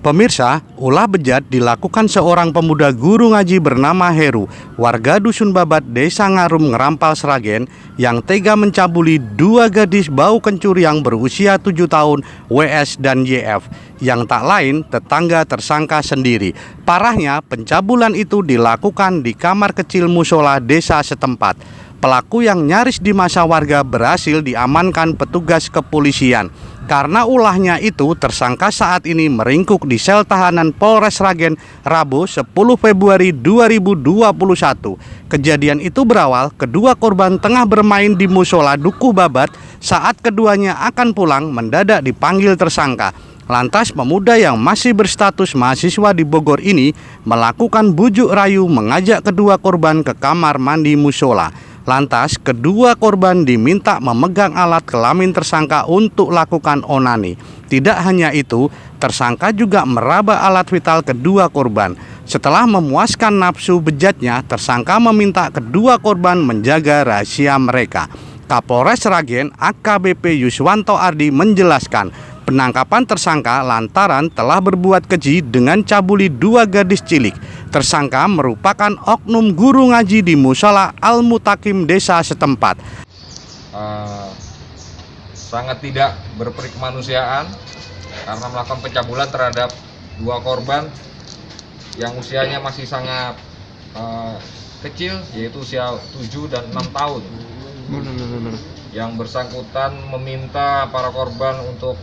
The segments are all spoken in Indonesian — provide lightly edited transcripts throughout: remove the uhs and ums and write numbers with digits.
Pemirsa, ulah bejat dilakukan seorang pemuda guru ngaji bernama Heru, warga Dusun Babat, Desa Ngarum, Ngerampal, Sragen, yang tega mencabuli dua gadis bau kencur yang berusia 7 tahun, WS dan YF, yang tak lain tetangga tersangka sendiri. Parahnya, pencabulan itu dilakukan di kamar kecil musola desa setempat. Pelaku yang nyaris dimasa warga berhasil diamankan petugas kepolisian. Karena ulahnya itu, tersangka saat ini meringkuk di sel tahanan Polres Sragen Rabu 10 Februari 2021. Kejadian itu berawal kedua korban tengah bermain di musola Dukuh Babat. Saat keduanya akan pulang, mendadak dipanggil tersangka. Lantas pemuda yang masih berstatus mahasiswa di Bogor ini melakukan bujuk rayu mengajak kedua korban ke kamar mandi musola. Lantas, kedua korban diminta memegang alat kelamin tersangka untuk lakukan onani. Tidak hanya itu, tersangka juga meraba alat vital kedua korban. Setelah memuaskan nafsu bejatnya, tersangka meminta kedua korban menjaga rahasia mereka. Kapolres Sragen AKBP Yuswanto Ardi menjelaskan, penangkapan tersangka lantaran telah berbuat keji dengan cabuli dua gadis cilik. Tersangka merupakan oknum guru ngaji di Musola Al-Mutakim desa setempat. Sangat tidak berperikemanusiaan karena melakukan pencabulan terhadap dua korban yang usianya masih sangat kecil, yaitu usia 7 dan 6 tahun. Yang bersangkutan meminta para korban untuk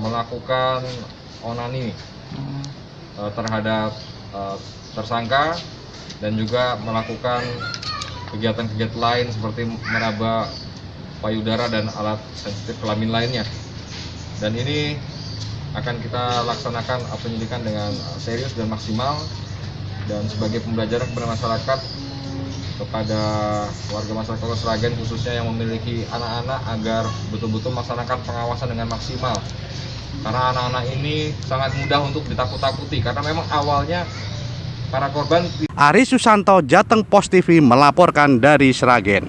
melakukan onani terhadap tersangka dan juga melakukan kegiatan-kegiatan lain seperti meraba payudara dan alat sensitif kelamin lainnya. Dan ini akan kita laksanakan penyelidikan dengan serius dan maksimal, dan sebagai pembelajaran kepada masyarakat, kepada warga masyarakat Sragen khususnya yang memiliki anak-anak, agar betul-betul melaksanakan pengawasan dengan maksimal. Karena anak-anak ini sangat mudah untuk ditakut-takuti, karena memang awalnya para korban. Ari Susanto, Jateng Post TV melaporkan dari Sragen.